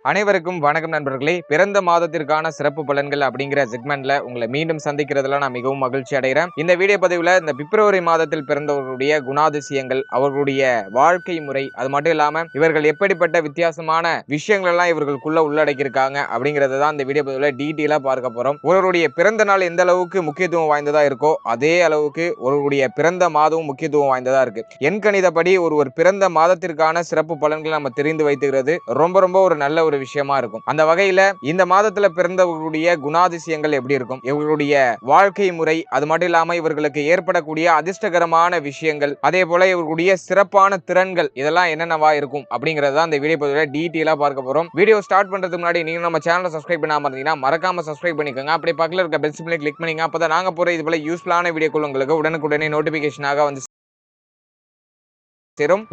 அனைவருக்கும் வணக்கம் நண்பர்களே. பிறந்த மாதத்திற்கான சிறப்பு பலன்கள் அப்படிங்கிற செக்மெண்ட்ல உங்களை மீண்டும் சந்திக்கிறதுல நான் மிகவும் மகிழ்ச்சி அடைகிறேன். இந்த வீடியோ பதிவுல இந்த பிப்ரவரி மாதத்தில் பிறந்தவர்களுடைய குணாதிசயங்கள், அவர்களுடைய வாழ்க்கை முறை, அது மட்டும் இல்லாம இவர்கள் எப்படிப்பட்ட வித்தியாசமான விஷயங்கள் எல்லாம் இவர்களுக்குள்ள உள்ளடக்கியிருக்காங்க அப்படிங்கறத தான் இந்த வீடியோ பதிவுல டீட்டெயிலா பார்க்க போறோம். ஒருவருடைய பிறந்த நாள் எந்த அளவுக்கு முக்கியத்துவம் வாய்ந்ததா இருக்கோ அதே அளவுக்கு ஒருவருடைய பிறந்த மாதமும் முக்கியத்துவம் வாய்ந்ததா இருக்கு. எண்கணிதப்படி ஒருவர் பிறந்த மாதத்திற்கான சிறப்பு பலன்களை நம்ம தெரிந்து வைத்துக்கிறது ரொம்ப ஒரு நல்ல ஒரு விஷயமா இருக்கும். அந்த வகையில இந்த மாதத்துல பிறந்தவர்களுடைய குணாதிசயங்கள் எப்படி இருக்கும், இவர்களுடைய வாழ்க்கை முறை, அது மட்டும் இல்லாம இவர்களுக்கு ஏற்படக்கூடிய அதிர்ஷ்டகரமான விஷயங்கள், அதே போல இவர்களுடைய சிறப்பான திறன்கள் இதெல்லாம் என்னென்னவா இருக்கும் அப்படிங்கறத இந்த வீடியோ பதிவுல டீட்டெயிலா பார்க்க போறோம். வீடியோ ஸ்டார்ட் பண்றதுக்கு முன்னாடி நீங்க நம்ம சேனலை சப்ஸ்கிரைப் பண்ணாம இருந்தீங்கன்னா மறக்காம சப்ஸ்கிரைப் பண்ணிக்கோங்க. அப்படியே பக்கத்துல இருக்க பெல் சிம்பலை கிளிக் பண்ணீங்க. அப்பதான் நாங்க போற இது போல யூஸ்ஃபுல்லான வீடியோக்கள் உங்களுக்கு உடனுக்குடனே நோட்டிபிகேஷனாக வந்து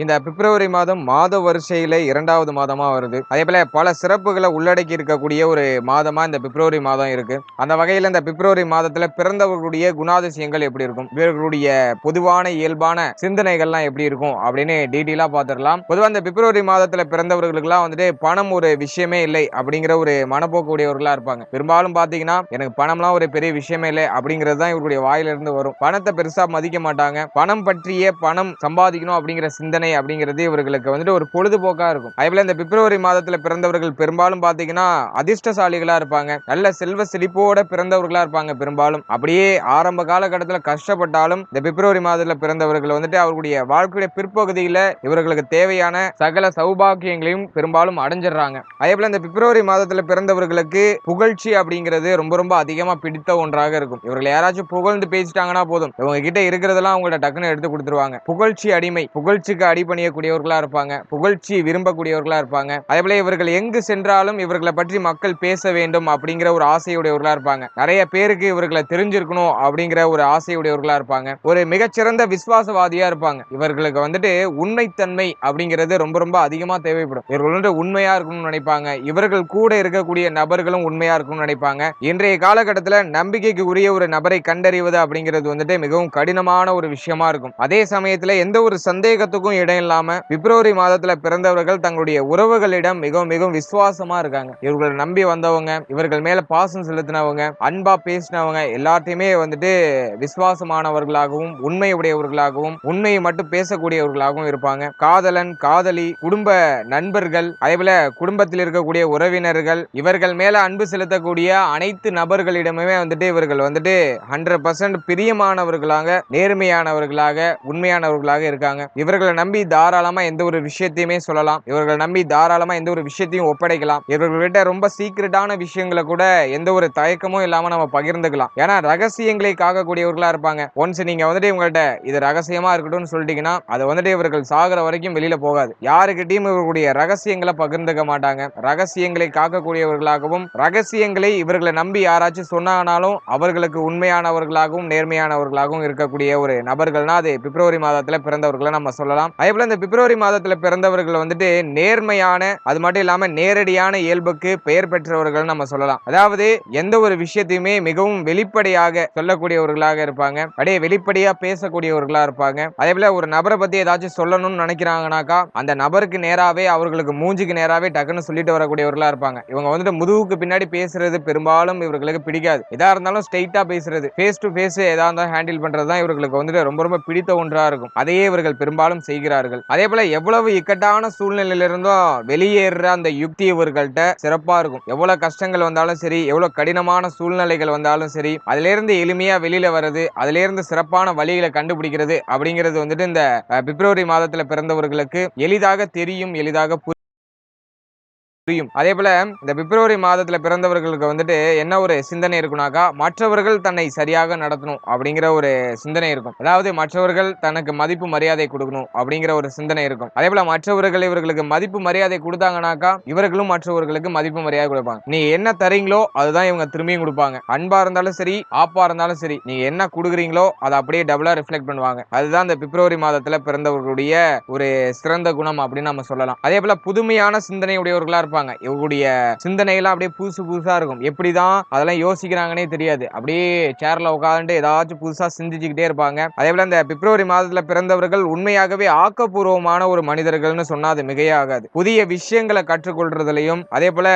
இந்த பிப்ரவரி மாதம் மாத வரிசையில 2வது மாதமா வருது. அதே போல பல சிறப்புகளை உள்ளடக்கி இருக்கக்கூடிய ஒரு மாதமா இந்த பிப்ரவரி மாதம் இருக்கு. அந்த வகையில இந்த பிப்ரவரி மாதத்துல பிறந்தவர்களுடைய குணாதிசயங்கள் எப்படி இருக்கும், இவர்களுடைய பொதுவான இயல்பான சிந்தனைகள்லாம் எப்படி இருக்கும் அப்படின்னு டீட்டெயிலா பார்த்துடலாம். பொதுவாக இந்த பிப்ரவரி மாதத்துல பிறந்தவர்களுக்கு எல்லாம் வந்துட்டு பணம் ஒரு விஷயமே இல்லை அப்படிங்கிற ஒரு மனப்போக்கு உடையவர்களா இருப்பாங்க. பெரும்பாலும் பாத்தீங்கன்னா எனக்கு பணம்லாம் ஒரு பெரிய விஷயமே இல்லை அப்படிங்கிறது தான் இவர்களுடைய வாயிலிருந்து வரும். பணத்தை பெருசா மதிக்க மாட்டாங்க. பணம் சம்பாதிக்கணும் அப்படிங்கிற சிந்தனை அப்படிங்கிறது இவர்களுக்கு வந்துட்டு ஒரு பொழுதுபோக்கா இருக்கும். அதேபோல இந்த பிப்ரவரி மாதத்துல பிறந்தவர்கள் பெரும்பாலும் பாத்தீங்கன்னா அதிர்ஷ்டசாலிகளா இருப்பாங்க. நல்ல செல்வ செழிப்போட பிறந்தவர்களா இருப்பாங்க. பெரும்பாலும் அப்படியே ஆரம்ப காலகட்டத்தில் கஷ்டப்பட்டாலும் இந்த பிப்ரவரி மாதத்துல பிறந்தவர்கள் வந்துட்டு அவர்களுடைய வாழ்க்கையுடைய பிற்பகுதியில இவர்களுக்கு தேவையான சகல சௌபாக்கியங்களையும் பெரும்பாலும் அடைஞ்சிடறாங்க. அதேபோல இந்த பிப்ரவரி மாதத்துல பிறந்தவர்களுக்கு புகழ்ச்சி அப்படிங்கிறது ரொம்ப அதிகமா பிடித்த ஒன்றாக இருக்கும். இவர்கள் யாராச்சும் புகழ்ந்து பேசிட்டாங்கன்னா போதும், இவங்க கிட்ட இருக்கிறதெல்லாம் அவங்கள்ட்ட டக்குன்னு எடுத்து கொடுத்துருவாங்க. புகழ்ச்சி அடிமை, புகழ்ச்சிக்கு அடிபணியக்கூடியவர்களா இருப்பாங்க. புகழ்ச்சி விரும்பக்கூடியவர்களா இருப்பாங்க. அதேபோல இவர்கள் எங்கு சென்றாலும் இவர்களை பற்றி மக்கள் பேச வேண்டும் அப்படிங்கிற ஒரு ஆசையுடையவர்களா இருப்பாங்க. நிறைய பேருக்கு இவர்களை தெரிஞ்சிருக்கணும் அப்படிங்கிற ஒரு ஆசையுடையவர்களா இருப்பாங்க. ஒரு மிகச்சிறந்த விசுவாசவாதியா இருப்பாங்க. இவர்களுக்கு வந்துட்டு உண்மைத்தன்மை அப்படிங்கிறது ரொம்ப அதிகமா தேவைப்படும். இவர்கள் வந்து உண்மையா இருக்கணும்னு நினைப்பாங்க. இவர்கள் கூட இருக்கக்கூடிய நபர்களும் உண்மையா இருக்கணும்னு நினைப்பாங்க. இன்றைய காலகட்டத்தில் நம்பிக்கைக்கு உரிய ஒரு நபரை கண்டறிவது அப்படிங்கிறது வந்துட்டு மிகவும் கடினமான ஒரு விஷயமா இருக்கும். அதே சமயத்தில் எந்த ஒரு சந்தேகத்துக்கும் இடம் இல்லாம பிப்ரவரி மாதத்துல பிறந்தவர்கள் தங்களுடைய உறவுகளிடம் மிகவும் விசுவாசமா இருக்காங்க. இவர்களை நம்பி வந்தவங்க, இவர்கள் மேல பாசம் செலுத்தினவங்க, அன்பா பேசினவங்க எல்லாத்தையுமே வந்துட்டு விசுவாசமானவர்களாகவும் உண்மை உடையவர்களாகவும் உண்மையை மட்டும் பேசக்கூடியவர்களாகவும் இருப்பாங்க. காதலன், காதலி, குடும்ப நண்பர்கள், அதேபோல குடும்பத்தில் இருக்கக்கூடிய உறவினர்கள், இவர்கள் மேல அன்பு செலுத்தக்கூடிய அனைத்து நபர்களிடமே வந்துட்டு இவர்கள் வந்துட்டு 100% பிரியமானவர்களாக, நேர்மையானவர்களாக, உண்மையானவர்களாக இருக்காங்க. இவர்களை நம்பி தாராளமா எந்த ஒரு விஷயத்தையுமே சொல்லலாம். இவர்களை நம்பி தாராளமா எந்த ஒரு விஷயத்தையும் ஒப்படைக்கலாம். இவர்கள்கிட்ட ரொம்ப சீக்கிரட்டான விஷயங்களை கூட எந்த ஒரு தயக்கமும் இல்லாம நம்ம பகிர்ந்துக்கலாம். ஏன்னா ரகசியங்களை காக்கக்கூடியவர்களா இருப்பாங்க. ஒன்ஸ் நீங்க வந்துட்டு இவங்கள்ட்ட இது ரகசியமா இருக்கட்டும்னு சொல்லிட்டீங்கன்னா அது வந்துட்டு இவர்கள் சாகிற வரைக்கும் வெளியில போகாது. யாருக்கிட்டையும் இவர்களுடைய ரகசியங்களை பகிர்ந்துக்க மாட்டாங்க. ரகசியங்களை காக்கக்கூடியவர்களாகவும், ரகசியங்களை இவர்களை நம்பி யாராச்சும் சொன்னாங்கனாலும் அவர்களுக்கு உண்மையானவர்களாகவும் நேர்மையானவர்களாகவும் இருக்கக்கூடிய ஒரு நபர்கள்னா அது பிப்ரவரி மாதத்துல பிறந்தவர்களை நம்ம சொல்லலாம். அதே போல இந்த பிப்ரவரி மாதத்துல பிறந்தவர்கள் வந்துட்டு நேர்மையான, அது மட்டும் இல்லாம நேரடியான இயல்புக்கு பெயர் பெற்றவர்கள் நம்ம சொல்லலாம். அதாவது எந்த ஒரு விஷயத்தையுமே மிகவும் வெளிப்படையாக சொல்லக்கூடியவர்களாக இருப்பாங்க. அப்படியே வெளிப்படையா பேசக்கூடியவர்களா இருப்பாங்க. அதே போல ஒரு நபரை பத்தி ஏதாச்சும் சொல்லணும்னு நினைக்கிறாங்கனாக்கா அந்த நபருக்கு நேராவே, அவர்களுக்கு மூஞ்சிக்கு நேராவே டக்குன்னு சொல்லிட்டு வரக்கூடியவர்களா இருப்பாங்க. இவங்க வந்துட்டு முதுகுக்கு பின்னாடி பேசுறது பெரும்பாலும் இவர்களுக்கு பிடிக்காது. எதா இருந்தாலும் ஸ்ட்ரைட்டா பேசுறது, ஃபேஸ் டு ஃபேஸ் எதா இருந்தாலும் ஹேண்டில் பண்றதுதான் இவர்களுக்கு வந்துட்டு ரொம்ப பிடித்த ஒன்றா இருக்கும். அதையே இவர்கள் பெரும்பாலும் செய்கிறார்கள். அதே போல எவ்வளவு இக்கட்டான சூழ்நிலையிலிருந்தும் வெளியேற அந்த யுக்தி இவர்கள்ட்ட சிறப்பா இருக்கும். எவ்வளவு கஷ்டங்கள் வந்தாலும் சரி, எவ்வளவு கடினமான சூழ்நிலைகள் வந்தாலும் சரி, அதுல இருந்து எளிமையா வெளியில வர்றது, அதுல இருந்து சிறப்பான வழிகளை கண்டுபிடிக்கிறது அப்படிங்கிறது வந்துட்டு இந்த பிப்ரவரி மாதத்துல பிறந்தவர்களுக்கு எளிதாக தெரியும், எளிதாக புரியும். அதே போல இந்த பிப்ரவரி மாதத்துல பிறந்தவர்களுக்கு வந்துட்டு என்ன ஒரு சிந்தனை இருக்குனாக்கா, மற்றவர்கள் தன்னை சரியாக நடத்தணும் அப்படிங்கிற ஒரு சிந்தனை இருக்கும். அதாவது மற்றவர்கள் தனக்கு மதிப்பு மரியாதை கொடுக்கணும் அப்படிங்கிற ஒரு சிந்தனை இருக்கும். அதே போல மற்றவர்கள் இவர்களுக்கு மதிப்பு மரியாதை கொடுத்தாங்கனாக்கா இவர்களும் மற்றவர்களுக்கு மதிப்பு மரியாதை கொடுப்பாங்க. நீ என்ன தரீங்களோ அதுதான் இவங்க திரும்பியும் கொடுப்பாங்க. அன்பா இருந்தாலும் சரி, ஆப்பா இருந்தாலும் சரி, நீங்க என்ன கொடுக்குறீங்களோ அதை அப்படியே டபுளா ரிஃப்ளெக்ட் பண்ணுவாங்க. அதுதான் இந்த பிப்ரவரி மாதத்துல பிறந்தவர்களுடைய ஒரு சிறந்த குணம் அப்படின்னு நம்ம சொல்லலாம். அதே போல புதுமையான சிந்தனை உடையவர்களா இருப்பாங்க. இருப்பாங்க. இவங்களுடைய சிந்தனையெல்லாம் அப்படியே புதுசு புதுசா இருக்கும். எப்படிதான் அதெல்லாம் யோசிக்கிறாங்கன்னே தெரியாது. அப்படியே சேர்ல உட்கார்ந்துட்டு ஏதாச்சும் புதுசா சிந்திச்சுக்கிட்டே இருப்பாங்க. அதே போல இந்த பிப்ரவரி மாதத்துல பிறந்தவர்கள் உண்மையாகவே ஆக்கப்பூர்வமான ஒரு மனிதர்கள்னு சொன்னா அது மிகையாகாது. புதிய விஷயங்களை கற்றுக்கொள்றதுலயும் அதே போல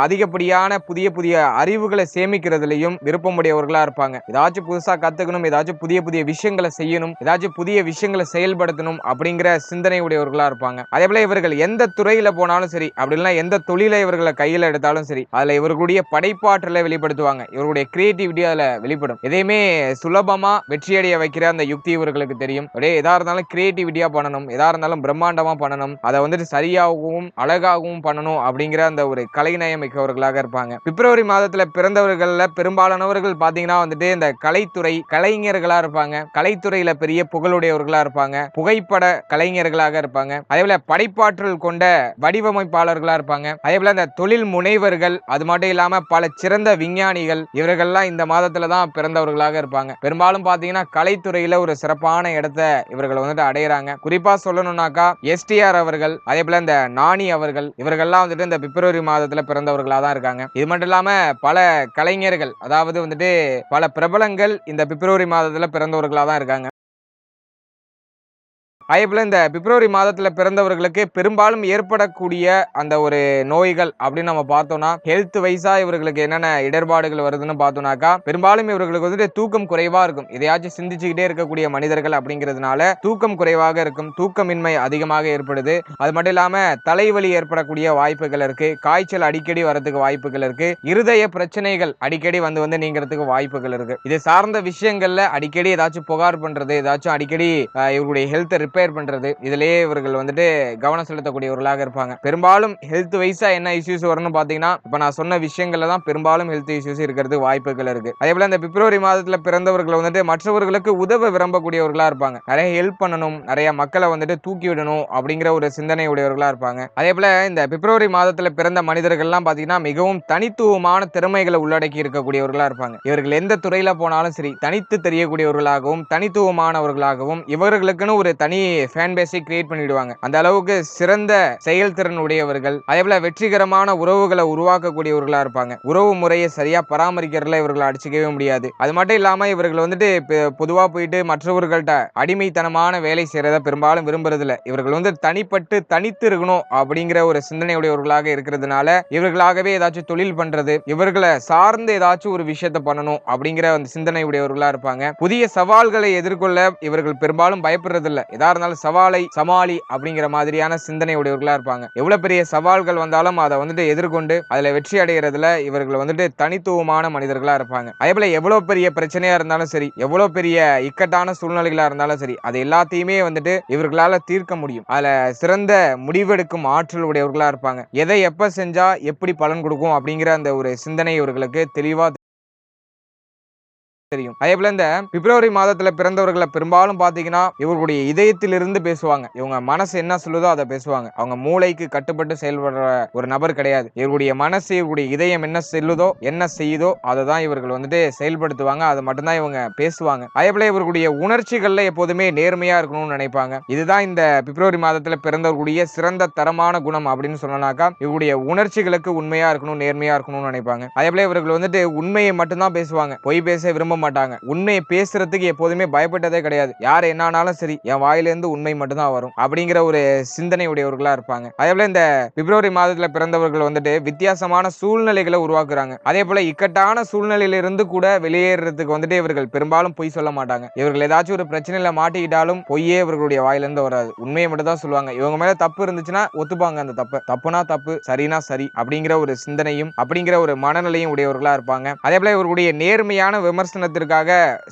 அதிகப்படியான புதிய புதிய அறிவுகளை சேமிக்கிறதுலயும் விருப்பமுடையவர்களா இருப்பாங்க. ஏதாச்சும் புதுசா கத்துக்கணும், ஏதாச்சும் புதிய புதிய விஷயங்களை செய்யணும், ஏதாச்சும் புதிய விஷயங்களை செயல்படுத்தணும் அப்படிங்கிற சிந்தனை உடையவர்களா இருப்பாங்க. அதே போல இவர்கள் எந்த துறையில போனாலும் சரி, அப்படி இல்லைன்னா எந்த தொழிலை இவர்களை கையில எடுத்தாலும் சரி, அதுல இவர்களுடைய படைப்பாற்றலை வெளிப்படுத்துவாங்க. இவர்களுடைய கிரியேட்டிவிட்டி அதுல வெளிப்படும். எதையுமே சுலபமா வெற்றியடைய வைக்கிற அந்த யுக்தி இவர்களுக்கு தெரியும். அப்படியே எதா இருந்தாலும் கிரியேட்டிவிட்டியா பண்ணணும், எதா இருந்தாலும் பிரம்மாண்டமா பண்ணணும், அதை வந்துட்டு சரியாகவும் அழகாகவும் பண்ணணும் அப்படிங்கிற அந்த ஒரு கலைநயம் மிக்கவர்களாக இருப்பாங்க. பிப்ரவரி மாதத்துல பிறந்தவர்கள்ல பெரும்பாலானவர்கள் பாத்தீங்கன்னா வந்துட்டு இந்த கலைத்துறை கலைஞர்களா இருப்பாங்க. கலைத்துறையில பெரிய புகழுடையவர்களா இருப்பாங்க. புகைப்பட கலைஞர்களாக இருப்பாங்க. அதே போல படைப்பாற்றல் கொண்ட வடிவமைப்பாளர்களா இருப்பாங்க. அதே போல இந்த தொழில் முனைவர்கள், அது மட்டும் இல்லாம பல சிறந்த விஞ்ஞானிகள், இவர்கள்லாம் இந்த மாதத்துல தான் பிறந்தவர்களாக இருப்பாங்க. பெரும்பாலும் பாத்தீங்கன்னா கலைத்துறையில ஒரு சிறப்பான இடத்தை இவர்கள் வந்துட்டு அடையறாங்க. குறிப்பா சொல்லணும்னாக்கா எஸ்டிஆர் அவர்கள், அதே போல இந்த நாணி அவர்கள், இவர்கள்லாம் வந்துட்டு இந்த பிப்ரவரி மாதத்துல பிறந்தவர்களா தான் இருக்காங்க. இது மட்டும் இல்லாம பல கலைஞர்கள், அதாவது வந்துட்டு பல பிரபலங்கள் இந்த பிப்ரவரி மாதத்துல பிறந்தவர்களா தான் இருக்காங்க. அதேபோல இந்த பிப்ரவரி மாதத்துல பிறந்தவர்களுக்கு பெரும்பாலும் ஏற்படக்கூடிய அந்த ஒரு நோய்கள் அப்படின்னு நம்ம பார்த்தோம்னா, ஹெல்த் வைஸா இவர்களுக்கு என்னென்ன இடர்பாடுகள் வருதுன்னு பார்த்தோம்னாக்கா, பெரும்பாலும் இவர்களுக்கு வந்துட்டு தூக்கம் குறைவா இருக்கும். எதையாச்சும் சிந்திச்சுக்கிட்டே இருக்கக்கூடிய மனிதர்கள் அப்படிங்கிறதுனால தூக்கம் குறைவாக இருக்கும். தூக்கமின்மை அதிகமாக ஏற்படுது. அது மட்டும் இல்லாம தலைவலி ஏற்படக்கூடிய வாய்ப்புகள் இருக்கு. காய்ச்சல் அடிக்கடி வரதுக்கு வாய்ப்புகள் இருக்கு. இருதய பிரச்சனைகள் அடிக்கடி வந்து வந்து நீங்கிறதுக்கு வாய்ப்புகள் இருக்கு. இது சார்ந்த விஷயங்கள்ல அடிக்கடி ஏதாச்சும் புகார் பண்றது, ஏதாச்சும் அடிக்கடி இவருடைய ஹெல்த் ரிப்பேர் பண்றது, இதுலயே இவர்கள் வந்துட்டு கவனம் செலுத்தக்கூடியவர்களாக இருப்பாங்க. பெரும்பாலும் ஹெல்த் வைஸா என்ன இஷ்யூஸ் வரும்னு பாத்தீங்கன்னா, இப்ப நான் சொன்ன விஷயங்கள்ல தான் பெரும்பாலும் ஹெல்த் இஷ்யூஸ் இருக்கிறது வாய்ப்புகள் இருக்கு. அதே போல இந்த பிப்ரவரி மாதத்துல பிறந்தவர்கள் வந்துட்டு மற்றவர்களுக்கு உதவ விரும்பக்கூடியவர்களா இருப்பாங்க. நிறைய ஹெல்ப் பண்ணணும், நிறைய மக்களை வந்துட்டு தூக்கி விடணும் அப்படிங்கிற ஒரு சிந்தனை உடையவர்களா இருப்பாங்க. அதே போல இந்த பிப்ரவரி மாதத்துல பிறந்த மனிதர்கள்லாம் பாத்தீங்கன்னா மிகவும் தனித்துவமான திறமைகளை உள்ளடக்கி இருக்கக்கூடியவர்களா இருப்பாங்க. இவர்கள் எந்த துறையில போனாலும் சரி, தனித்து தெரியக்கூடியவர்களாகவும் தனித்துவமானவர்களாகவும் இவர்களுக்குன்னு ஒரு தனி ஃபேன் பேஸை கிரியேட் பண்ணிடுவாங்க. அந்த அளவுக்கு சிறந்த செயல்திறன் உடையவர்கள். அதேபோல வெற்றிகரமான உறவுகளை உருவாக்கக்கூடியவர்களா இருப்பாங்க. உறவு முறையை சரியா பராமரிக்கிறதுல இவர்களை அடிச்சுக்கவே முடியாது. அது மட்டும் இல்லாம இவர்கள் வந்துட்டு பொதுவா போயிட்டு மற்றவர்கள்ட்ட அடிமைத்தனமான வேலை செய்யறத பெரும்பாலும் விரும்புறது இல்ல. இவர்கள் வந்து தனிப்பட்டு தனித்து இருக்கணும் அப்படிங்கிற ஒரு சிந்தனை உடையவர்களாக இருக்கிறதுனால இவர்களாகவே ஏதாச்சும் தொழில் பண்றது, இவர்களை சார்ந்து ஏதாச்சும் ஒரு விஷயத்தை பண்ணணும் அப்படிங்கிற அந்த சிந்தனை உடையவர்களா இருப்பாங்க. புதிய சவால்களை எதிர்கொள்ள இவர்கள் பெரும்பாலும் பயப்படுறது இல்ல. எதா இருந்தாலும் சவாலை சமாளி அப்படிங்கிற மாதிரியான சிந்தனை உடையவர்களா இருப்பாங்க. எவ்வளவு பெரிய சவால்கள் வந்தாலும் அதை வந்துட்டு எதிர்கொண்டு அதுல வெற்றி அடைகிறதுல இவர்கள் வந்துட்டு தனித்துவமான மனிதர்களா இருப்பாங்க. அதே போல எவ்வளவு பெரிய பிரச்சனையா இருந்தாலும் சரி, எவ்வளவு பெரிய இக்கட்டான சூழ்நிலைகளா இருந்தாலும் சரி, அது எல்லாத்தையுமே வந்துட்டு இவர்களால தீர்க்க முடியும். அதுல சிறந்த முடிவெடுக்கும் ஆற்றல் உடையவர்களா இருப்பாங்க. எதை எப்ப செஞ்சா எப்படி பலன் கொடுக்கும் அப்படிங்கிற அந்த ஒரு சிந்தனை இவர்களுக்கு தெளிவா தெரியும். அதே போல இந்த பிப்ரவரி மாதத்துல பிறந்தவர்களை பெரும்பாலும் பாத்தீங்கன்னா இவர்களுடைய இதயத்திலிருந்து பேசுவாங்க. இவங்க மனசு என்ன சொல்லுதோ அதை பேசுவாங்க. அவங்க மூளைக்கு கட்டுப்பட்டு செயல்படுற ஒரு நபர் கிடையாது. இவருடைய மனசு, இவருடைய இதயம் என்ன சொல்லுதோ என்ன செய்யுதோ அதை தான் இவர்கள் வந்துட்டு செயல்படுத்துவாங்க. அதை மட்டும்தான் இவங்க பேசுவாங்க. அதே போல இவர்களுடைய உணர்ச்சிகள்ல எப்போதுமே நேர்மையா இருக்கணும்னு நினைப்பாங்க. இதுதான் இந்த பிப்ரவரி மாதத்துல பிறந்தவர்களுடைய சிறந்த தரமான குணம் அப்படின்னு சொன்னாக்கா, இவருடைய உணர்ச்சிகளுக்கு உண்மையா இருக்கணும், நேர்மையா இருக்கணும்னு நினைப்பாங்க. அதே போல இவர்கள் வந்துட்டு உண்மையை மட்டும்தான் பேசுவாங்க. பொய் பேச விரும்ப மாட்டாங்க. உண்மையை பேசுறதுக்கு எப்போதுமே பயப்பட்டதே கிடையாது. யார் என்னானாலும் சரி, என் வாயிலிருந்து உண்மை மட்டும்தான் வரும் அப்படிங்கிற ஒரு சிந்தனை உடையவர்களா இருப்பாங்க. அதே போல இந்த பிப்ரவரி மாதத்துல பிறந்தவர்கள் வந்துட்டு வித்தியாசமான சூழ்நிலைகளை உருவாக்குறாங்க. அதே போல இக்கட்டான சூழ்நிலையில இருந்து கூட வெளியேறதுக்கு வந்துட்டு இவர்கள் பெரும்பாலும் பொய் சொல்ல மாட்டாங்க. இவர்கள் ஏதாச்சும் ஒரு பிரச்சனையில மாட்டிக்கிட்டாலும் பொய்யே இவர்களுடைய வாயிலிருந்து வராது. உண்மையை மட்டும் தான் சொல்லுவாங்க. இவங்க மேல தப்பு இருந்துச்சுன்னா ஒத்துப்பாங்க. அந்த தப்பு தப்புனா தப்பு, சரினா சரி அப்படிங்கிற ஒரு சிந்தனையும் அப்படிங்கிற ஒரு மனநிலையும் உடையவர்களா இருப்பாங்க. அதே போல இவர்களுடைய நேர்மையான விமர்சனத்திற்காக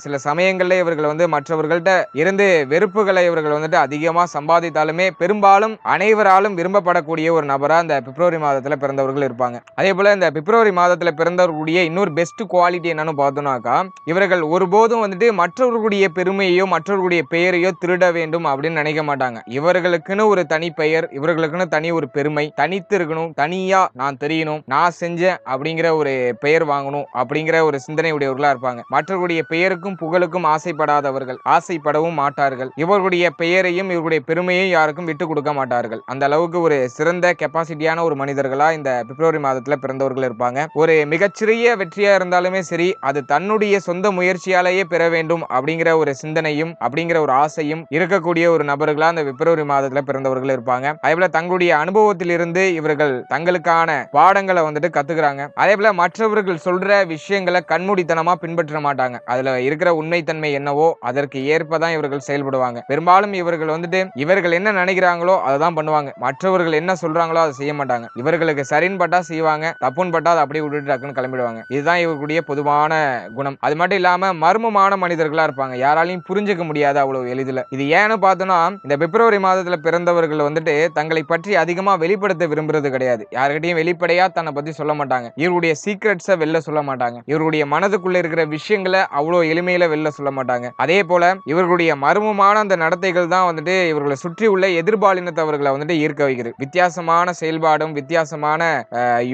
சில சமயங்கள்ல இவர்கள் வந்து மற்றவர்கள்ட்ட இருந்து வெறுப்புகளை இவர்கள் வந்துட்டு அதிகமா சம்பாதித்தாலுமே பெரும்பாலும் அனைவராலும் விரும்பப்படக்கூடிய ஒரு நபரா இந்த பிப்ரவரி மாதத்துல பிறந்தவர்கள் இருப்பாங்க. அதே போல இந்த பிப்ரவரி மாதத்துல பிறந்தவர்களுடைய இன்னொரு பெஸ்ட் குவாலிட்டி என்னன்னு பார்த்தோம்னாக்கா, இவர்கள் ஒருபோதும் வந்துட்டு மற்றவர்களுடைய பெருமையோ மற்றவர்களுடைய பெயரையோ திருட வேண்டும் அப்படின்னு நினைக்க மாட்டாங்க. இவர்களுக்குன்னு ஒரு தனி பெயர், இவர்களுக்குன்னு தனி ஒரு பெருமை, தனித்து இருக்கணும், தனியா நான் தெரியணும், நான் செஞ்சேன் அப்படிங்கிற ஒரு பெயர் வாங்கணும் அப்படிங்கிற ஒரு சிந்தனை உடையவர்களா இருப்பாங்க. மற்றவருடைய பெயருக்கும் புகழுக்கும் ஆசைப்படாதவர்கள், ஆசைப்படவும் மாட்டார்கள். இவர்களுடைய பெயரையும் இவர்களுடைய பெருமையையும் யாருக்கும் விட்டு கொடுக்க மாட்டார்கள். அந்த அளவுக்கு ஒரு சிறந்த கெப்பாசிட்டியான ஒரு மனிதர்களா இந்த பிப்ரவரி மாதத்துல பிறந்தவர்கள் இருப்பாங்க. ஒரு மிகச்சிறிய வெற்றியா இருந்தாலுமே சரி, அது தன்னுடைய சொந்த முயற்சியாலேயே பெற வேண்டும் அப்படிங்கிற ஒரு சிந்தனையும் அப்படிங்கிற ஒரு ஆசையும் இருக்கக்கூடிய ஒரு நபர்களா இந்த பிப்ரவரி மாதத்துல பிறந்தவர்கள் இருப்பாங்க. அதேபோல தங்களுடைய அனுபவத்தில் இருந்து இவர்கள் தங்களுக்கான பாடங்களை வந்துட்டு கத்துக்கிறாங்க. அதேபோல மற்றவர்கள் சொல்ற விஷயங்களை கண்மூடித்தனமா பின்பற்ற மாட்டாங்க. அதுல இருக்கிற உண்மைத்தன்மை என்னவோ அதற்கு ஏற்பதான் இவர்கள் செயல்படுவாங்க. பெரும்பாலும் இவர்கள் வந்துட்டு இவர்கள் என்ன நினைக்கிறாங்களோ அதை தான் பண்ணுவாங்க. மற்றவர்கள் என்ன சொல்றாங்களோ அதை செய்ய மாட்டாங்க. இவர்களுக்கு சரின்னு பட்டா செய்வாங்க, தப்புன்னு பட்டா அதை அப்படியே விட்டுட்டு டக்குன்னு கிளம்பிடுவாங்க. இதுதான் இவர்களுடைய பொதுவான குணம். அது மட்டும் இல்லாம மர்மமான மனிதர்களா இருப்பாங்க. யாராலையும் புரிஞ்சுக்க முடியாது அவ்வளவு எளிதில். இது ஏன்னு பார்த்தோம்னா இந்த பிப்ரவரி மாதத்துல பிறந்தவர்கள் வந்துட்டு தங்களை பற்றி அதிகமா வெளிப்படுத்த விரும்புறது கிடையாது. யாருக்கிட்டையும் வெளிப்படையா தன்னை பத்தி சொல்ல மாட்டாங்க. இவருடைய சீக்ரெட்ஸை வெளில சொல்ல மாட்டாங்க. இவருடைய மனதுக்குள்ள இருக்கிற விஷயங்களை அவ்வளவு எளிமையில வெளில சொல்ல மாட்டாங்க. அதே போல இவர்களுடைய மர்மமான அந்த நடத்தைகள் தான் வந்துட்டு இவர்களை சுற்றி உள்ள எதிர்பாலினத்தவர்களை வந்துட்டு ஈர்க்க வைக்கிறது. வித்தியாசமான செயல்பாடும் வித்தியாசமான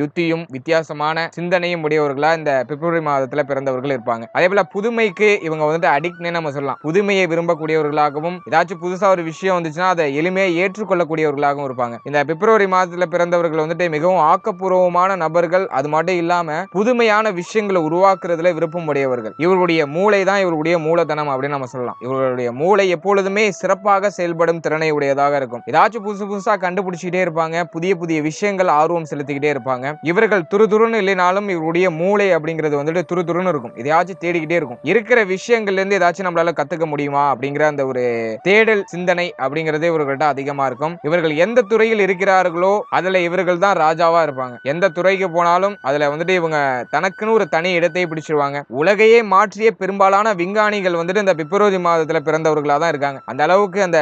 யுத்தியும் வித்தியாசமான சிந்தனையும் உடையவர்களா இந்த பிப்ரவரி மாதத்துல பிறந்தவர்கள் இருப்பாங்க. அதே போல புதுமைக்கு இவங்க வந்துட்டு அடிக்ட்னே நம்ம சொல்லலாம். புதுமையை விரும்பக்கூடியவர்களாகவும் ஏதாச்சும் புதுசா ஒரு விஷயம் வந்துச்சுன்னா அதை எளிமையை ஏற்றுக்கொள்ளக்கூடியவர்களாகவும் இருப்பாங்க. இந்த பிப்ரவரி மாதத்துல பிறந்தவர்கள் வந்துட்டு மிகவும் ஆக்கப்பூர்வமான நபர்கள். அது மட்டும் இல்லாம புதுமையான விஷயங்களை உருவாக்குறதுல விருப்பம் உடையவர்கள். இவருடைய மூளை தான் இவருடைய மூலதனம் அப்படின்னு நம்ம சொல்லலாம். இவருடைய மூளை எப்பொழுதுமே சிறப்பாக செயல்படும் திறனை உடையதாக இருக்கும். ஏதாச்சும் புதுசா கண்டுபிடிச்சிட்டே இருப்பாங்க. புதிய புதிய விஷயங்கள் ஆர்வம் செலுத்திக்கிட்டே இருப்பாங்க. இவர்கள் துருதுருன்னு இல்லைனாலும் இவருடைய மூளை அப்படிங்கிறது வந்துட்டு துருதுருன்னு இருக்கும். எதையாச்சும் தேடிக்கிட்டே இருக்கும். இருக்கிற விஷயங்கள்ல இருந்து ஏதாச்சும் நம்மளால கத்துக்க முடியுமா அப்படிங்கிற அந்த ஒரு தேடல் சிந்தனை அப்படிங்கிறது இவர்கள்ட்ட அதிகமா இருக்கும். இவர்கள் எந்த துறையில் இருக்கிறார்களோ அதுல இவர்கள் தான் ராஜாவா இருப்பாங்க. எந்த துறைக்கு போனாலும் அதுல வந்துட்டு இவங்க தனக்குன்னு ஒரு தனி இடத்தை பிடிச்சிருவாங்க. உலகையே மாற்றிய பெரும்பாலான விஞ்ஞானிகள் வந்துட்டு இந்த பிப்ரவரி மாதத்துல பிறந்தவர்களா தான் இருக்காங்க. அந்த அளவுக்கு அந்த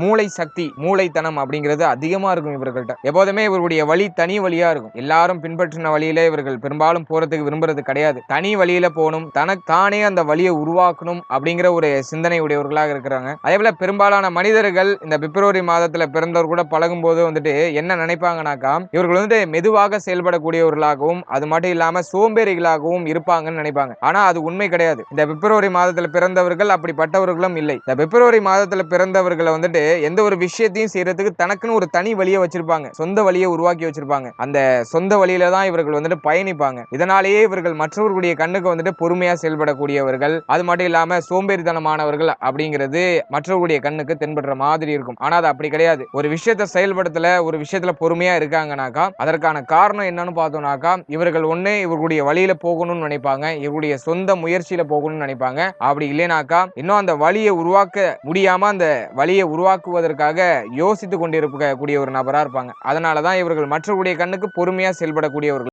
மூளை சக்தி, மூளைத்தனம் அப்படிங்கிறது அதிகமா இருக்கும் இவர்கள்ட்ட. எப்போதுமே இவருடைய வழி தனி வழியா இருக்கும். எல்லாரும் பின்பற்றின வழியில இவர்கள் பெரும்பாலும் போறதுக்கு விரும்புறது கிடையாது. தனி வழியில போகணும், தனக்கானே அந்த வழியை உருவாக்கணும் அப்படிங்கிற ஒரு சிந்தனை உடையவர்களாக இருக்கிறாங்க. அதே போல பெரும்பாலான மனிதர்கள் இந்த பிப்ரவரி மாதத்துல பிறந்தவர் கூட பழகும் போது வந்துட்டு என்ன நினைப்பாங்கன்னாக்கா இவர்கள் வந்துட்டு மெதுவாக செயல்படக்கூடியவர்களாகவும் அது மட்டும் இல்லாம சோம்பேறிகளாகவும் இருப்பாங்கன்னு நினைப்பாங்க. ஆனா அது உண்மை கிடையாது. இந்த பிப்ரவரி மாதத்துல பிறந்தவர்கள் அப்படிப்பட்டவர்களும் இல்லை. இந்த பிப்ரவரி மாதத்துல பிறந்தவர்களை வந்துட்டு எந்த ஒரு விஷயத்தையும் செய்யறதுக்கு தனக்குன்னு ஒரு தனி வழியை வச்சிருப்பாங்க. சொந்த வழியை உருவாக்கி வச்சிருப்பாங்க. அந்த சொந்த வழியில தான் இவர்கள் வந்துட்டு பயணிப்பாங்க. இதனாலேயே இவர்கள் மற்றவர்களுடைய கண்ணுக்கு வந்துட்டு பொறுமையா செயல்படக்கூடியவர்கள், அது மட்டும் இல்லாம சோம்பேறித்தனமானவர்கள் அப்படிங்கிறது மற்றவர்களுடைய கண்ணுக்கு தென்படுற மாதிரி இருக்கும். ஆனா அது அப்படி கிடையாது. ஒரு விஷயத்தை செயல்படுத்தல, ஒரு விஷயத்துல பொறுமையா இருக்காங்கனாக்கா அதற்கான காரணம் என்னன்னு பார்த்தோம்னாக்கா இவர்கள் ஒண்ணு இவர்களுடைய வழியில போகணும்னு நினைப்பாங்க, இவருடைய சொந்த முயற்சியில போகணும்னு நினைப்பாங்க. அப்படி இல்லைனாக்கா இன்னும் அந்த வழியை உருவாக்க முடியாம அந்த வழியை உருவாக்குவதற்காக யோசித்து கொண்டிருக்கக்கூடிய ஒரு நபரா இருப்பாங்க. அதனாலதான் இவர்கள் மற்றவருடைய கண்ணுக்கு பொறுமையா செயல்படக்கூடியவர்கள்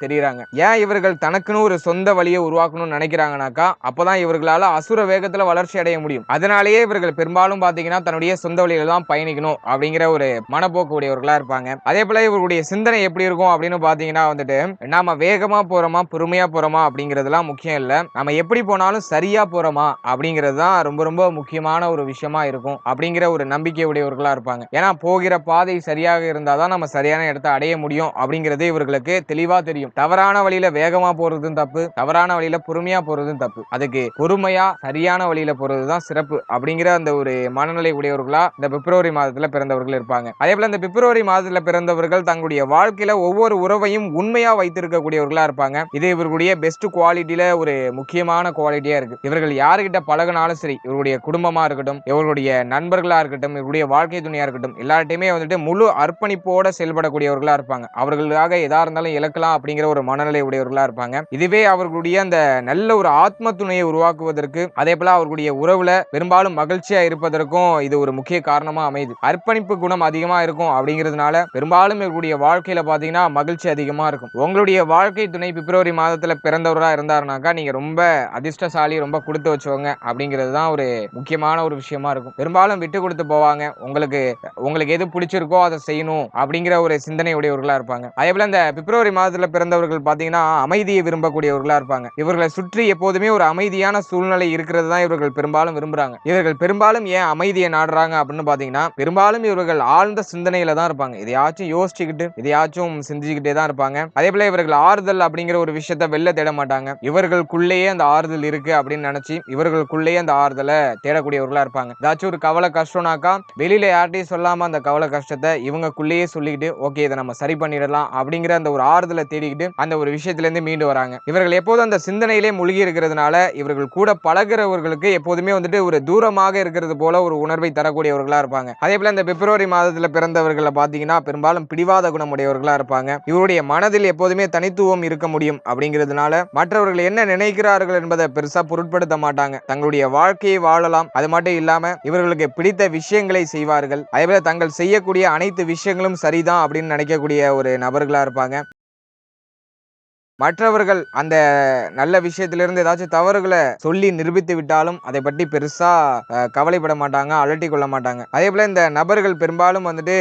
தெரியுறாங்க. ஏன் இவர்கள் தனக்குன்னு ஒரு சொந்த வழியை உருவாக்கணும்னு நினைக்கிறாங்கனாக்கா அப்பதான் இவர்களால அசுர வேகத்துல வளர்ச்சி அடைய முடியும். அதனாலேயே இவர்கள் பெரும்பாலும் பாத்தீங்கன்னா தன்னுடைய சொந்த வழியில தான் பயணிக்கணும் அப்படிங்கிற ஒரு மனப்போக்கு உடையவர்களா இருப்பாங்க. அதே போல இவருடைய சிந்தனை எப்படி இருக்கும் அப்படின்னு பாத்தீங்கன்னா வந்துட்டு நாம வேகமா போறோமா பொறுமையா போறோமா அப்படிங்கறதுலாம் முக்கியம் இல்ல, நம்ம எப்படி போனாலும் சரியா போறோமா அப்படிங்கிறது தான் ரொம்ப ரொம்ப முக்கியமான ஒரு விஷயமா இருக்கும் அப்படிங்கிற ஒரு நம்பிக்கை உடையவர்களா இருப்பாங்க. ஏன்னா போகிற பாதை சரியாக இருந்தாதான் நம்ம சரியான இடத்தை அடைய முடியும் அப்படிங்கிறது இவர்களுக்கு தெளிவா தெரியும். தவறான வழியில வேகமா போறதும் தப்பு, தவறான வழியில பொறுமையா போறதும் தப்பு. அதுக்கு பொறுமையா சரியான வழியில போறதுதான் சிறப்பு அப்படிங்கிற அந்த ஒரு மனநிலை உடையவர்களா இந்த பிப்ரவரி மாதத்துல பிறந்தவர்கள் இருப்பாங்க. அதே போல இந்த பிப்ரவரி மாதத்துல பிறந்தவர்கள் தங்களுடைய வாழ்க்கையில ஒவ்வொரு உறவையும் உண்மையா வைத்திருக்கக்கூடியவர்களா இருப்பாங்க. இது இவர்களுடைய பெஸ்ட் குவாலிட்டியில ஒரு முக்கியமான குவாலிட்டியா இருக்கு. இவர்கள் யாருகிட்ட பழகினாலும் சரி, இவருடைய குடும்பமா இருக்கட்டும், இவர்களுடைய நண்பர்களா இருக்கட்டும், இவருடைய வாழ்க்கை துணையா இருக்கட்டும், எல்லார்ட்டையுமே வந்துட்டு முழு அர்ப்பணிப்போட செயல்படக்கூடியவர்களா இருப்பாங்க. அவர்களுக்காக எதா இருந்தாலும் இலக்கலாம் அப்படிங்கிற ஒரு மனநிலை உடையவர்களா இருப்பாங்க. இதுவே அவர்களுடைய அந்த நல்ல ஒரு ஆத்ம துணையை உருவாக்குவதற்கு, அதே போல அவர்களுடைய உறவுல பெரும்பாலும் மகிழ்ச்சியா இருப்பதற்கும் இது ஒரு முக்கிய காரணமா அமையுது. அர்ப்பணிப்பு குணம் அதிகமா இருக்கும் அப்படிங்கிறதுனால பெரும்பாலும் இவர்களுடைய வாழ்க்கையில பாத்தீங்கன்னா மகிழ்ச்சி அதிகமா இருக்கும். உங்களுடைய வாழ்க்கை துணை பிப்ரவரி மாதத்துல பிறந்தவரா இருந்தாருனாக்கா நீங்க ரொம்ப அதிர்ஷ்டசாலி, ரொம்ப கொடுத்து வச்சவங்க அப்படிங்கிறது தான் ஒரு முக்கியமான ஒரு விஷயமா இருக்கும். பெரும்பாலும் விட்டு கொடுத்து போவாங்க. உங்களுக்கு எது பிடிச்சிருக்கோ அதை செய்யணும் அப்படிங்கிற ஒரு சிந்தனை உடையவர்களா இருப்பாங்க. அதே போல இந்த பிப்ரவரி மாதத்துல மாதத்துல பிறந்தவர்கள் பாத்தீங்கன்னா அமைதியை விரும்பக்கூடியவர்களா இருப்பாங்க. இவர்களை சுற்றி எப்போதுமே ஒரு அமைதியான சூழ்நிலை இருக்கிறது தான் இவர்கள் பெரும்பாலும் விரும்புறாங்க. இவர்கள் பெரும்பாலும் ஏன் அமைதியை நாடுறாங்க அப்படின்னு பாத்தீங்கன்னா, பெரும்பாலும் இவர்கள் ஆழ்ந்த சிந்தனையில தான் இருப்பாங்க. எதையாச்சும் யோசிச்சுக்கிட்டு எதையாச்சும் சிந்திச்சுக்கிட்டே தான் இருப்பாங்க. அதே போல இவர்கள் ஆறுதல் அப்படிங்கிற ஒரு விஷயத்த வெளில தேட மாட்டாங்க. இவர்களுக்குள்ளேயே அந்த ஆறுதல் இருக்கு அப்படின்னு நினைச்சு இவர்களுக்குள்ளேயே அந்த ஆறுதலை தேடக்கூடியவர்களா இருப்பாங்க. ஏதாச்சும் ஒரு கவலை கஷ்டம்னாக்கா வெளியில யார்ட்டையும் சொல்லாம அந்த கவலை கஷ்டத்தை இவங்களுக்குள்ளேயே சொல்லிக்கிட்டு ஓகே இதை நம்ம சரி பண்ணிடலாம் அப்படிங்கிற அந்த ஒரு ஆறுதலை தேடிக்கிட்டு அந்த ஒரு விஷயத்துல இருந்து மீண்டு வராங்க. இவர்கள் எப்போதும் அந்த சிந்தனையிலே மூழ்கி இருக்கிறதுனால இவர்கள் கூட பழகிறவர்களுக்கு எப்போதுமே வந்துட்டு ஒரு தூரமாக இருக்கிறது போல ஒரு உணர்வை தரக்கூடியவர்களா இருப்பாங்க. அதே போல இந்த பிப்ரவரி மாதத்துல பிறந்தவர்களை பாத்தீங்கன்னா பெரும்பாலும் பிடிவாத குணமுடையவர்களா இருப்பாங்க. இவருடைய மனதில் எப்போதுமே தனித்துவம் இருக்க முடியும் அப்படிங்கிறதுனால மற்றவர்கள் என்ன நினைக்கிறார்கள் என்பதை பெருசா பொருட்படுத்த மாட்டாங்க. தங்களுடைய வாழ்க்கையை வாழலாம். அது மட்டும் இல்லாம இவர்களுக்கு பிடித்த விஷயங்களை செய்வார்கள். அதே போல தங்கள் செய்யக்கூடிய அனைத்து விஷயங்களும் சரிதான் அப்படின்னு நினைக்கக்கூடிய ஒரு நபர்களா இருப்பாங்க. மற்றவர்கள் அந்த நல்ல விஷயத்திலிருந்து ஏதாச்சும் தவறுகளை சொல்லி நிரூபித்து விட்டாலும் அதை பற்றி பெருசா கவலைப்பட மாட்டாங்க, அலட்டி கொள்ள மாட்டாங்க. அதே போல இந்த நபர்கள் பெரும்பாலும் வந்துட்டு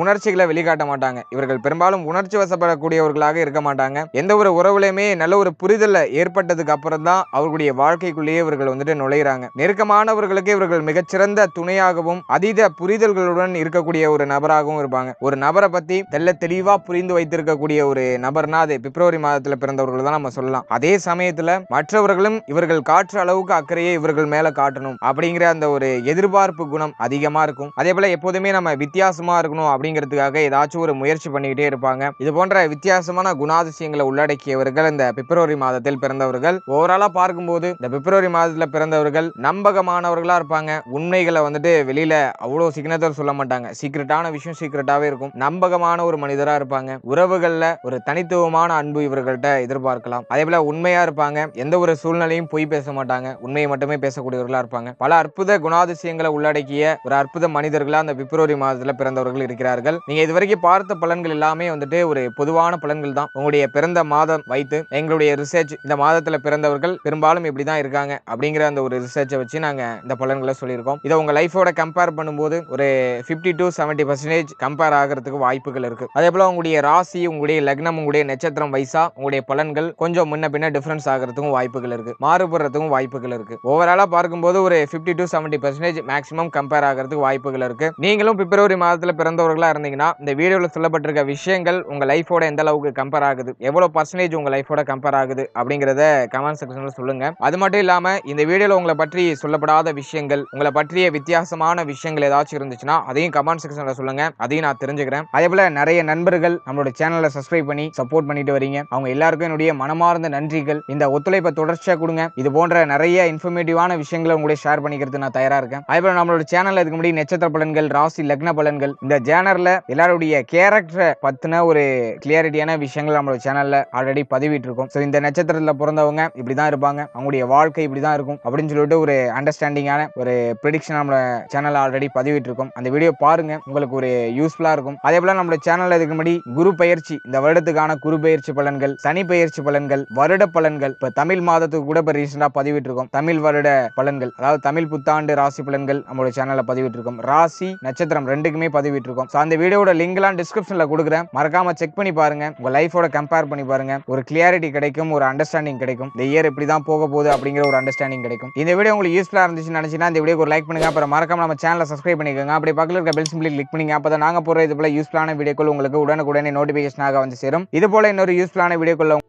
உணர்ச்சிகளை வெளிக்காட்ட மாட்டாங்க. இவர்கள் பெரும்பாலும் உணர்ச்சி வசப்படக்கூடியவர்களாக இருக்க மாட்டாங்க. எந்த ஒரு உறவுலையுமே நல்ல ஒரு புரிதல் ஏற்பட்டதுக்கு அப்புறம் தான் அவர்களுடைய வாழ்க்கைக்குள்ளேயே இவர்கள் வந்துட்டு நுழைகிறாங்க. நெருக்கமானவர்களுக்கு இவர்கள் மிகச்சிறந்த துணையாகவும் அதீத புரிதல்களுடன் இருக்கக்கூடிய ஒரு நபராகவும் இருப்பாங்க. ஒரு நபரை பத்தி தெளிவா புரிந்து வைத்திருக்கக்கூடிய ஒரு நபர்னா அது பிப்ரவரி மாதத்துல பிறந்தவர்கள் தான் நம்ம சொல்லலாம். அதே சமயத்துல மற்றவர்களும் இவர்கள் காற்று அளவுக்கு அக்கறையை இவர்கள் மேல காட்டணும் அப்படிங்கிற அந்த ஒரு எதிர்பார்ப்பு குணம் அதிகமா இருக்கும். அதே போல எப்போதுமே நம்ம வித்தியாசமா இருக்கணும் அப்படிங்கிறதுக்காக ஏதாச்சும் ஒரு முயற்சி பண்ணிக்கிட்டே இருப்பாங்க. இது போன்ற வித்தியாசமான குணாதிசயங்களை உள்ளடக்கியவர்கள் இந்த பிப்ரவரி மாதத்தில் பிறந்தவர்கள். ஓவராலா பார்க்கும்போது இந்த பிப்ரவரி மாதத்துல பிறந்தவர்கள் நம்பகமானவர்களா இருப்பாங்க. உண்மைகளை வந்துட்டு வெளியில அவ்வளவு சிக்னேச்சர் சொல்ல மாட்டாங்க. சீக்கிரட்டான விஷயம் சீக்கிரட்டாவே இருக்கும். நம்பகமான ஒரு மனிதரா இருப்பாங்க. உறவுகள்ல ஒரு தனித்துவமான அன்பு இவர்கள்ட்ட எதிர்பார்க்கலாம். அதே போல உண்மையா இருப்பாங்க. எந்த ஒரு சூழ்நிலையும் பொய் பேச மாட்டாங்க. உண்மையை மட்டுமே பேசக்கூடியவர்களா இருப்பாங்க. பல அற்புத குணாதிசயங்களை உள்ளடக்கிய ஒரு அற்புத மனிதர்களா அந்த பிப்ரவரி மாதத்துல பிறந்தவர்கள் இருக்கிறார்கள். நீங்க இதுவரைக்கும் பார்த்த பலன்கள் எல்லாமே வந்துட்டு ஒரு பொதுவான பலன்கள் தான். உங்களுடைய பிறந்த மாதம் வைத்து எங்களுடைய ரிசர்ச் இந்த மாதத்துல பிறந்தவர்கள் பெரும்பாலும் இப்படிதான் இருக்காங்க அப்படிங்கிற அந்த ஒரு ரிசர்ச்சை வச்சு நாங்க இந்த பலன்களை சொல்லியிருக்கோம். இதை உங்க லைஃபோட கம்பேர் பண்ணும்போது ஒரு 50 to 70% கம்பேர் ஆகிறதுக்கு வாய்ப்புகள் இருக்கு. அதே போல உங்களுடைய ராசி, உங்களுடைய லக்னம், உங்களுடைய நட்சத்திரம் வைசா உங்களுடைய பலன்கள் கொஞ்சம் முன்ன பின்ன டிஃபரன்ஸ் ஆகிறதுக்கும் வாய்ப்புகள் இருக்கு. மாறுபடுறதுக்கும் வாய்ப்புகள் இருக்கு. ஓவராலா பார்க்கும்போது ஒரு 50 to 70% மேக்ஸிமம் கம்பேர் ஆகிறதுக்கு வாய்ப்புகள் இருக்கு. நீங்களும் பிப்ரவரி மாதத்துல பிறந்தவர்களா இருந்தீங்கன்னா இந்த வீடியோல சொல்லப்பட்டிருக்க விஷயங்கள் உங்க லைஃபோட எந்த அளவுக்கு கம்பேர் ஆகுது, எவ்வளவு பர்சன்டேஜ் உங்க லைஃபோட கம்பேர் ஆகுது அப்படிங்கறத கமெண்ட் செக்ஷன்ல சொல்லுங்க. அது மட்டும் இல்லாம இந்த வீடியோல உங்களை பற்றி சொல்லப்படாத விஷயங்கள், உங்களை பற்றிய வித்தியாசமான விஷயங்கள் ஏதாச்சும் இருந்துச்சுன்னா அதையும் கமெண்ட் செக்ஷன்ல சொல்லுங்க. அதையும் நான் தெரிஞ்சுக்கிறேன். அதே போல நிறைய நண்பர்கள் நம்மளோட சேனலை சப்ஸ்கிரைப் பண்ணி சப்போர்ட் பண்ணிட்டு வரீங்க. அவங்க எல்லாருக்கும் என்னுடைய மனமார்ந்த நன்றிகள். இந்த ஒத்துழைப்பை தொடர்ச்சியா கொடுங்க. இது போன்ற நிறைய இன்ஃபர்மேட்டிவான விஷயங்களை உங்களுடைய ஷேர் பண்ணிக்கிறது நான் தயாரா இருக்கேன். அதே நம்மளோட சேனல்ல இதுக்கு முன்னாடி நட்சத்திர பலன்கள், ராசி, லக்ன பலன்கள், இந்த சேனல்ல எல்லாருடைய கேரக்டரை பத்தின ஒரு கிளியாரிட்டியான விஷயங்கள் நம்மளோட சேனல்ல ஆல்ரெடி பதிவிட்டு இருக்கோம். சோ இந்த நட்சத்திரத்துல பிறந்தவங்க இப்படிதான் இருப்பாங்க, அவங்களுடைய வாழ்க்கை இப்படிதான் இருக்கும் அப்படின்னு சொல்லிட்டு ஒரு அண்டர்ஸ்டாண்டிங்கான ஒரு ப்ரெடிக்ஷன் நம்ம சேனல்ல ஆல்ரெடி பதிவிட்டு இருக்கோம். அந்த வீடியோ பாருங்க, உங்களுக்கு ஒரு யூஸ்ஃபுல்லா இருக்கும். அதே போல நம்மளோட சேனல்ல இதுக்கு முன்னாடி குரு பயிற்சி, இந்த வருடத்துக்கான குரு பயிற்சி பலன்கள், சனி பயிற்சி பலன்கள், வருட பலன்கள், இப்ப தமிழ் மாதத்துக்கு கூட இப்ப ரீசெண்டா பதிவிட்டு இருக்கோம். தமிழ் வருட பலன்கள், அதாவது தமிழ் புத்தாண்டு ராசி பலன்கள் நம்மளோட சேனல்ல பதிவிட்டு இருக்கோம். ராசி நட்சத்திரம் ரெண்டுக்குமே பதிவிட்டு இருக்கோம். அந்த வீடியோட லிங்க் எல்லாம் டிஸ்கிரிப்ஷன்ல கொடுக்குறேன். மறக்காம செக் பண்ணி பாருங்க. உங்க லைஃபோட கம்பேர் பண்ணி பாருங்க. ஒரு கிளியாரிட்டி கிடைக்கும், ஒரு அண்டர்ஸ்டாண்டிங் கிடைக்கும். இந்த இயர் இப்படி தான் போக போகுது அப்படிங்கிற ஒரு அண்டர்ஸ்டாண்டிங் கிடைக்கும். இந்த வீடியோ உங்களுக்கு யூஸ்ஃபுல்லா இருந்துச்சுன்னு நினைச்சீங்கன்னா இந்த வீடியோக்கு ஒரு லைக் பண்ணுங்க. அப்புறம் மறக்காம நம்ம சேனலை சப்ஸ்கிரைப் பண்ணிக்கோங்க. அப்படி பக்கத்துல இருக்க பெல் சிம்பிளை கிளிக் பண்ணுங்க. அப்பதான் நாங்க போற இது போல யூஸ்ஃபுல்லான வீடியோக்கள் உங்களுக்கு உடனுக்குடனே நோட்டிபிகேஷனாக வந்து சேரும். இது போல இன்னொரு யூஸ்ஃபுல்லான வீடியோக்குள்ள